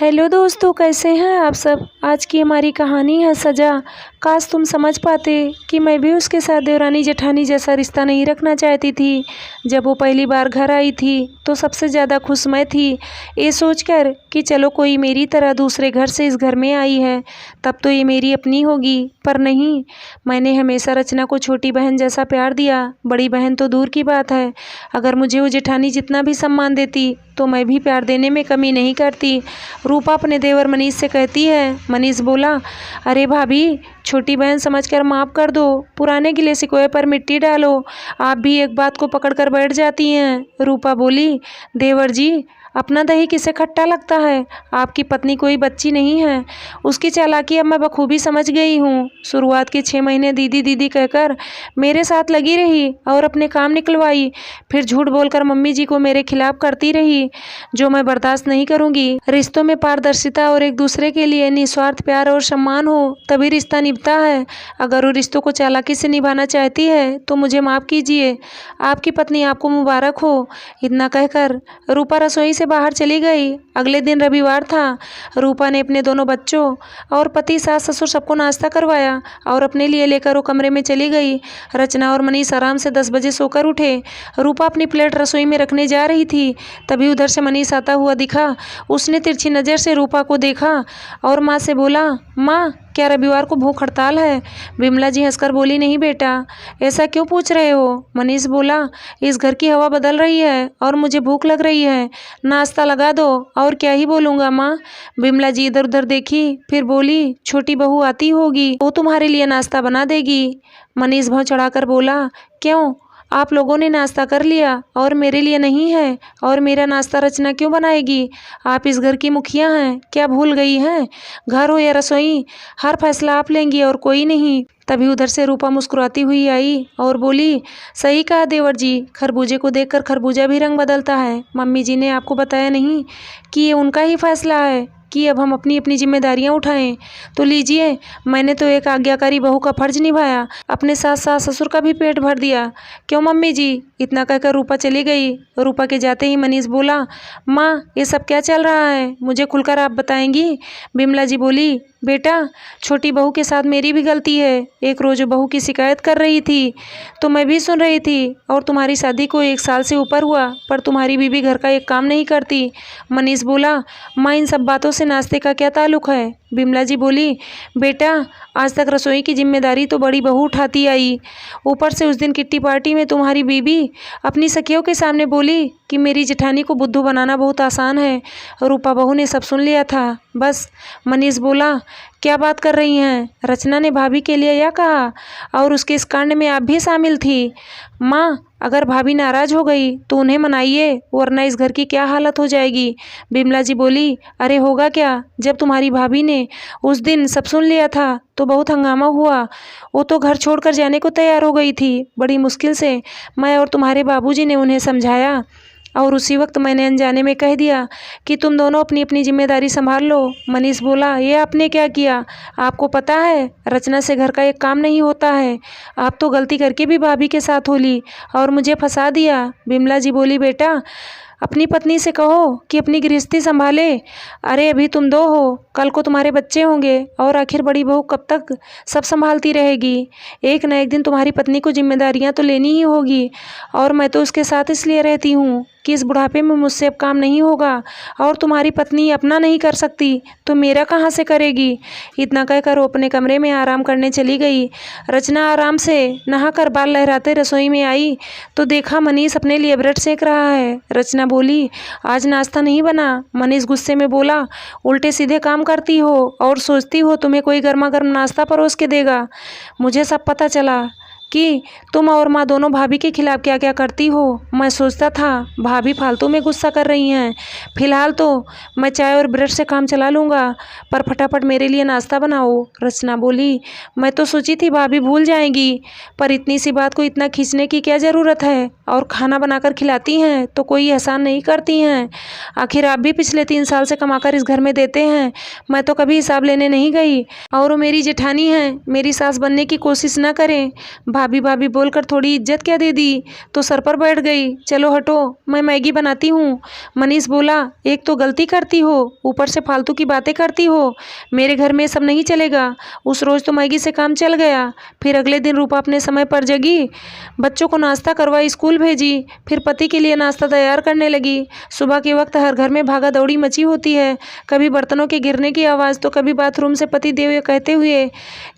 Hello दोस्तों, कैसे हैं आप सब। आज की हमारी कहानी है सजा। काश तुम समझ पाते कि मैं भी उसके साथ देवरानी जेठानी जैसा रिश्ता नहीं रखना चाहती थी। जब वो पहली बार घर आई थी तो सबसे ज़्यादा खुश मैं थी, ये सोचकर कि चलो कोई मेरी तरह दूसरे घर से इस घर में आई है, तब तो ये मेरी अपनी होगी। पर नहीं, मैंने हमेशा रचना को छोटी बहन जैसा प्यार दिया। बड़ी बहन तो दूर की बात है, अगर मुझे वो जेठानी जितना भी सम्मान देती तो मैं भी प्यार देने में कमी नहीं करती। रूपा अपने देवर मनीष से कहती है। मनीष बोला, अरे भाभी, छोटी बहन समझकर माफ़ कर दो, पुराने गिले शिकवे पर मिट्टी डालो। आप भी एक बात को पकड़ कर बैठ जाती हैं। रूपा बोली, देवर जी, अपना दही किसे खट्टा लगता है। आपकी पत्नी कोई बच्ची नहीं है, उसकी चालाकी अब मैं बखूबी समझ गई हूँ। शुरुआत के 6 महीने दीदी दीदी कहकर मेरे साथ लगी रही और अपने काम निकलवाई, फिर झूठ बोलकर मम्मी जी को मेरे खिलाफ करती रही, जो मैं बर्दाश्त नहीं करूँगी। रिश्तों में पारदर्शिता और एक दूसरे के लिए निस्वार्थ प्यार और सम्मान हो तभी रिश्ता निभता है। अगर वो रिश्तों को चालाकी से निभाना चाहती है तो मुझे माफ़ कीजिए। आपकी पत्नी आपको मुबारक हो। इतना कहकर रूपा रसोई से बाहर चली गई। अगले दिन रविवार था। रूपा ने अपने दोनों बच्चों और पति, सास ससुर सबको नाश्ता करवाया और अपने लिए लेकर वो कमरे में चली गई। रचना और मनीष आराम से 10 बजे सोकर उठे। रूपा अपनी प्लेट रसोई में रखने जा रही थी, तभी उधर से मनीष आता हुआ दिखा। उसने तिरछी नज़र से रूपा को देखा और माँ से बोला, माँ, क्या रविवार को भूख हड़ताल है। विमला जी हंसकर बोली, नहीं बेटा, ऐसा क्यों पूछ रहे हो। मनीष बोला, इस घर की हवा बदल रही है और मुझे भूख लग रही है, नाश्ता लगा दो। और क्या ही बोलूँगा माँ। विमला जी इधर उधर देखी, फिर बोली, छोटी बहू आती होगी, वो तुम्हारे लिए नाश्ता बना देगी। मनीष भौं चढ़ाकर बोला, क्यों, आप लोगों ने नाश्ता कर लिया और मेरे लिए नहीं है, और मेरा नाश्ता रचना क्यों बनाएगी। आप इस घर की मुखिया हैं, क्या भूल गई हैं। घर हो या रसोई, हर फैसला आप लेंगी और कोई नहीं। तभी उधर से रूपा मुस्कुराती हुई आई और बोली, सही कहा देवर जी, खरबूजे को देखकर खरबूजा भी रंग बदलता है। मम्मी जी ने आपको बताया नहीं कि ये उनका ही फैसला है कि अब हम अपनी अपनी जिम्मेदारियां उठाएं। तो लीजिए, मैंने तो एक आज्ञाकारी बहू का फर्ज निभाया, अपने सास ससुर का भी पेट भर दिया। क्यों मम्मी जी। इतना कहकर रूपा चली गई। रूपा के जाते ही मनीष बोला, माँ, ये सब क्या चल रहा है, मुझे खुलकर आप बताएंगी। विमला जी बोली, बेटा, छोटी बहू के साथ मेरी भी गलती है। एक रोज बहू की शिकायत कर रही थी तो मैं भी सुन रही थी, और तुम्हारी शादी को 1 साल से ऊपर हुआ, पर तुम्हारी बीवी घर का एक काम नहीं करती। मनीष बोला, माँ, इन सब बातों से नाश्ते का क्या ताल्लुक है। विमला जी बोली, बेटा, आज तक रसोई की जिम्मेदारी तो बड़ी बहू उठाती आई, ऊपर से उस दिन किट्टी पार्टी में तुम्हारी बीवी अपनी सखियों के सामने बोली कि मेरी जेठानी को बुद्धू बनाना बहुत आसान है। रूपा बहू ने सब सुन लिया था। बस। मनीष बोला, क्या बात कर रही हैं, रचना ने भाभी के लिए यह कहा, और उसके इस कांड में आप भी शामिल थी। माँ, अगर भाभी नाराज हो गई तो उन्हें मनाइए, वरना इस घर की क्या हालत हो जाएगी। विमला जी बोली, अरे होगा क्या, जब तुम्हारी भाभी ने उस दिन सब सुन लिया था तो बहुत हंगामा हुआ। वो तो घर छोड़कर जाने को तैयार हो गई थी। बड़ी मुश्किल से मैं और तुम्हारे बाबूजी ने उन्हें समझाया, और उसी वक्त मैंने अनजाने में कह दिया कि तुम दोनों अपनी अपनी जिम्मेदारी संभाल लो। मनीष बोला, ये आपने क्या किया। आपको पता है, रचना से घर का एक काम नहीं होता है। आप तो गलती करके भी भाभी के साथ हो ली और मुझे फंसा दिया। विमला जी बोली, बेटा, अपनी पत्नी से कहो कि अपनी गृहस्थी संभाले। अरे अभी तुम 2 हो, कल को तुम्हारे बच्चे होंगे, और आखिर बड़ी बहू कब तक सब संभालती रहेगी। एक न एक दिन तुम्हारी पत्नी को जिम्मेदारियां तो लेनी ही होगी, और मैं तो उसके साथ इसलिए रहती हूँ कि इस बुढ़ापे में मुझसे अब काम नहीं होगा, और तुम्हारी पत्नी अपना नहीं कर सकती तो मेरा कहाँ से करेगी। इतना कहकर वो अपने कमरे में आराम करने चली गई। रचना आराम से नहाकर बाल लहराते रसोई में आई तो देखा मनीष अपने लिए ब्रेड सेक रहा है। रचना बोली, आज नाश्ता नहीं बना। मनीष गुस्से में बोला, उल्टे सीधे काम करती हो और सोचती हो तुम्हें कोई गर्मा गर्म नाश्ता परोस के देगा। मुझे सब पता चला कि तुम और माँ दोनों भाभी के खिलाफ क्या क्या करती हो। मैं सोचता था भाभी फालतू में गुस्सा कर रही हैं। फिलहाल तो मैं चाय और ब्रेड से काम चला लूँगा, पर फटाफट मेरे लिए नाश्ता बनाओ। रचना बोली, मैं तो सोची थी भाभी भूल जाएंगी, पर इतनी सी बात को इतना खींचने की क्या ज़रूरत है। और खाना बनाकर खिलाती हैं तो कोई एहसान नहीं करती हैं। आखिर आप भी पिछले 3 साल से कमाकर इस घर में देते हैं, मैं तो कभी हिसाब लेने नहीं गई। और वो मेरी जेठानी हैं, मेरी सास बनने की कोशिश ना करें। भाभी भाभी बोलकर थोड़ी इज्जत क्या दे दी, तो सर पर बैठ गई। चलो हटो, मैं मैगी बनाती हूँ। मनीष बोला, एक तो गलती करती हो, ऊपर से फालतू की बातें करती हो। मेरे घर में सब नहीं चलेगा। उस रोज़ तो मैगी से काम चल गया। फिर अगले दिन रूपा अपने समय पर जगी, बच्चों को नाश्ता करवाई, स्कूल भेजी, फिर पति के लिए नाश्ता तैयार करने लगी। सुबह के वक्त हर घर में भागा दौड़ी मची होती है, कभी बर्तनों के गिरने की आवाज़, तो कभी बाथरूम से पति देव कहते हुए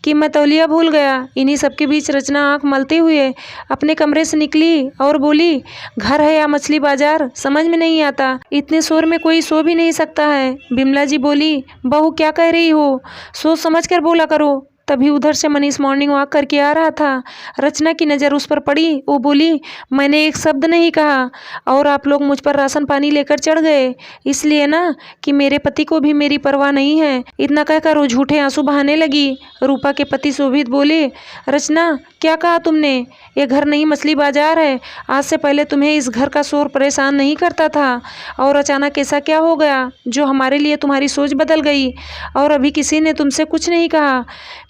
कि मैं तौलिया भूल गया। इन्हीं सबके बीच रचना आंख मलते हुए अपने कमरे से निकली और बोली, घर है या मछली बाजार समझ में नहीं आता, इतने शोर में कोई सो भी नहीं सकता है। बिमला जी बोली, बहू क्या कह रही हो, सोच समझ कर बोला करो। तभी उधर से मनीष मॉर्निंग वॉक करके आ रहा था। रचना की नज़र उस पर पड़ी। वो बोली, मैंने एक शब्द नहीं कहा और आप लोग मुझ पर राशन पानी लेकर चढ़ गए, इसलिए ना कि मेरे पति को भी मेरी परवाह नहीं है। इतना कहकर वो झूठे आंसू बहाने लगी। रूपा के पति शोभित बोले, रचना क्या कहा तुमने, ये घर नहीं मछली बाजार है। आज से पहले तुम्हें इस घर का शोर परेशान नहीं करता था, और अचानक ऐसा क्या हो गया जो हमारे लिए तुम्हारी सोच बदल गई, और अभी किसी ने तुमसे कुछ नहीं कहा,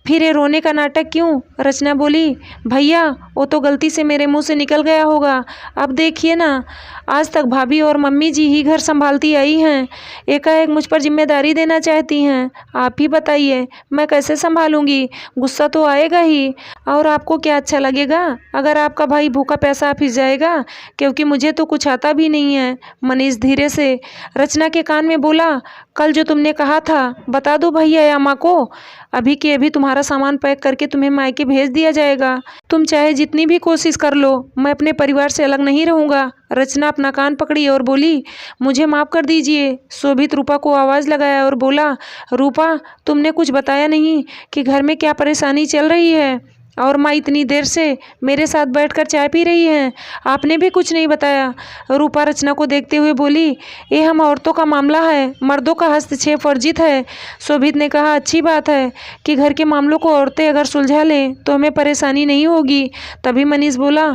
फिर ये रोने का नाटक क्यों। रचना बोली, भैया वो तो गलती से मेरे मुंह से निकल गया होगा। अब देखिए ना, आज तक भाभी और मम्मी जी ही घर संभालती आई हैं, एकाएक मुझ पर जिम्मेदारी देना चाहती हैं। आप ही बताइए मैं कैसे संभालूंगी, गुस्सा तो आएगा ही, और आपको क्या अच्छा लगेगा अगर आपका भाई भूखा प्यासा ऑफिस जाएगा, क्योंकि मुझे तो कुछ आता भी नहीं है। मनीष धीरे से रचना के कान में बोला, कल जो तुमने कहा था बता दो भैया या माँ को, अभी के अभी तुम्हारा सामान पैक करके तुम्हें मायके भेज दिया जाएगा। तुम चाहे जितनी भी कोशिश कर लो, मैं अपने परिवार से अलग नहीं रहूँगा। रचना अपना कान पकड़ी और बोली, मुझे माफ़ कर दीजिए। शोभित रूपा को आवाज़ लगाया और बोला, रूपा तुमने कुछ बताया नहीं कि घर में क्या परेशानी चल रही है, और माँ इतनी देर से मेरे साथ बैठकर चाय पी रही हैं, आपने भी कुछ नहीं बताया। रूपा रचना को देखते हुए बोली, ये हम औरतों का मामला है, मर्दों का हस्तक्षेप वर्जित है। शोभित ने कहा, अच्छी बात है कि घर के मामलों को औरतें अगर सुलझा लें तो हमें परेशानी नहीं होगी। तभी मनीष बोला,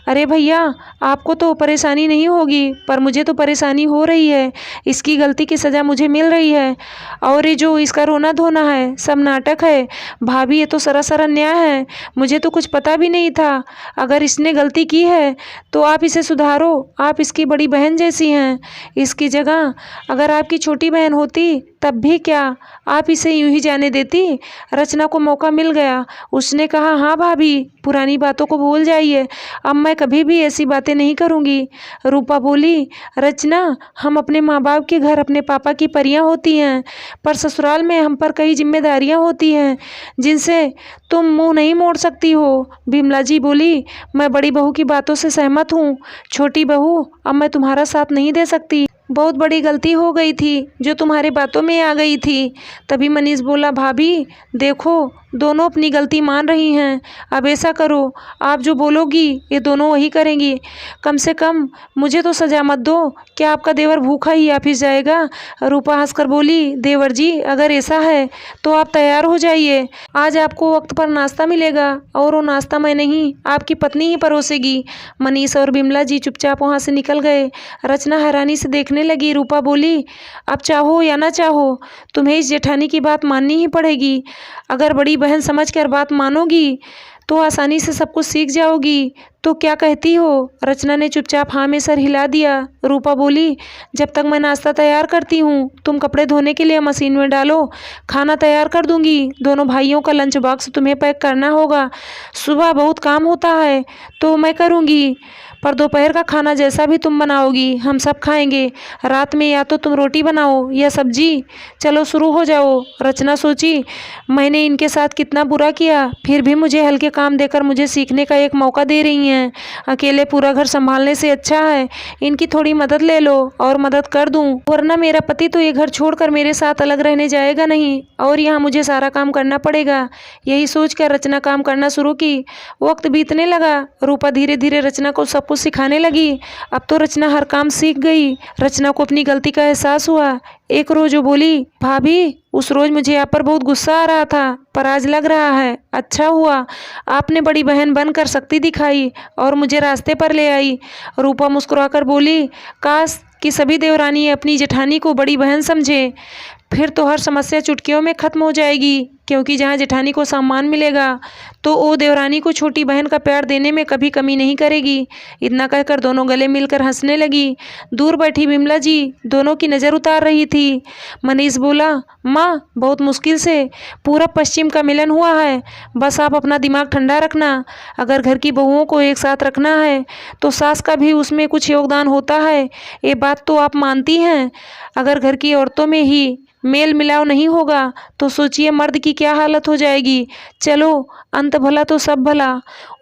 अरे भैया आपको तो परेशानी नहीं होगी, पर मुझे तो परेशानी हो रही है। इसकी गलती की सज़ा मुझे मिल रही है, और ये जो इसका रोना धोना है सब नाटक है। भाभी ये तो सरासर अन्याय है, मुझे तो कुछ पता भी नहीं था। अगर इसने गलती की है तो आप इसे सुधारो, आप इसकी बड़ी बहन जैसी हैं। इसकी जगह अगर आपकी छोटी बहन होती तब भी क्या आप इसे यूं ही जाने देती। रचना को मौका मिल गया, उसने कहा, हाँ भाभी पुरानी बातों को भूल जाइए, अब मैं कभी भी ऐसी बातें नहीं करूँगी। रूपा बोली, रचना हम अपने माँ बाप के घर अपने पापा की परियां होती हैं, पर ससुराल में हम पर कई जिम्मेदारियां होती हैं जिनसे तुम मुंह नहीं मोड़ सकती हो। बिमला जी बोली, मैं बड़ी बहू की बातों से सहमत हूँ। छोटी बहू अब मैं तुम्हारा साथ नहीं दे सकती, बहुत बड़ी गलती हो गई थी जो तुम्हारे बातों में आ गई थी। तभी मनीष बोला, भाभी देखो दोनों अपनी गलती मान रही हैं, अब ऐसा करो आप जो बोलोगी ये दोनों वही करेंगी। कम से कम मुझे तो सजा मत दो, क्या आपका देवर भूखा ही ऑफिस जाएगा। रूपा हंसकर बोली, देवर जी अगर ऐसा है तो आप तैयार हो जाइए, आज आपको वक्त पर नाश्ता मिलेगा, और वो नाश्ता मैं नहीं आपकी पत्नी ही परोसेगी। मनीष और बिमला जी चुपचाप वहाँ से निकल गए। रचना हैरानी से देखने लगी। रूपा बोली, अब चाहो या ना चाहो तुम्हें इस जेठानी की बात माननी ही पड़ेगी। अगर बड़ी बहन समझकर बात मानोगी तो आसानी से सब कुछ सीख जाओगी। तो क्या कहती हो। रचना ने चुपचाप हाँ में सर हिला दिया। रूपा बोली, जब तक मैं नाश्ता तैयार करती हूँ तुम कपड़े धोने के लिए मशीन में डालो, खाना तैयार कर दूंगी। दोनों भाइयों का लंच बॉक्स तुम्हें पैक करना होगा। सुबह बहुत काम होता है तो मैं करूँगी, पर दोपहर का खाना जैसा भी तुम बनाओगी हम सब खाएंगे। रात में या तो तुम रोटी बनाओ या सब्जी। चलो शुरू हो जाओ। रचना सोची, मैंने इनके साथ कितना बुरा किया, फिर भी मुझे हल्के काम देकर मुझे सीखने का एक मौका दे रही हैं। अकेले पूरा घर संभालने से अच्छा है इनकी थोड़ी मदद ले लो और मदद कर दूं, वरना मेरा पति तो ये घर छोड़कर मेरे साथ अलग रहने जाएगा नहीं, और यहाँ मुझे सारा काम करना पड़ेगा। यही सोचकर रचना काम करना शुरू की। वक्त बीतने लगा। रूपा धीरे धीरे रचना को सब कुछ सिखाने लगी। अब तो रचना हर काम सीख गई। रचना को अपनी गलती का एहसास हुआ। एक रोज वो बोली, भाभी उस रोज मुझे आप पर बहुत गुस्सा आ रहा था, पर आज लग रहा है अच्छा हुआ आपने बड़ी बहन बनकर शक्ति दिखाई और मुझे रास्ते पर ले आई। रूपा मुस्कुराकर बोली, काश कि सभी देवरानी अपनी जेठानी को बड़ी बहन समझे, फिर तो हर समस्या चुटकियों में खत्म हो जाएगी। क्योंकि जहाँ जेठानी को सम्मान मिलेगा तो वो देवरानी को छोटी बहन का प्यार देने में कभी कमी नहीं करेगी। इतना कहकर दोनों गले मिलकर हंसने लगी। दूर बैठी विमला जी दोनों की नज़र उतार रही थी। मनीष बोला, माँ बहुत मुश्किल से पूरब पश्चिम का मिलन हुआ है, बस आप अपना दिमाग ठंडा रखना। अगर घर की बहुओं को एक साथ रखना है तो सास का भी उसमें कुछ योगदान होता है, ये बात तो आप मानती हैं। अगर घर की औरतों में ही मेल मिलाव नहीं होगा तो सोचिए मर्द की क्या हालत हो जाएगी। चलो अंत भला तो सब भला।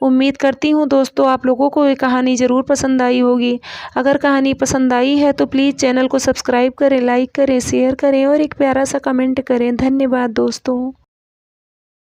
उम्मीद करती हूँ दोस्तों आप लोगों को ये कहानी ज़रूर पसंद आई होगी। अगर कहानी पसंद आई है तो प्लीज़ चैनल को सब्सक्राइब करें, लाइक करें, शेयर करें और एक प्यारा सा कमेंट करें। धन्यवाद दोस्तों।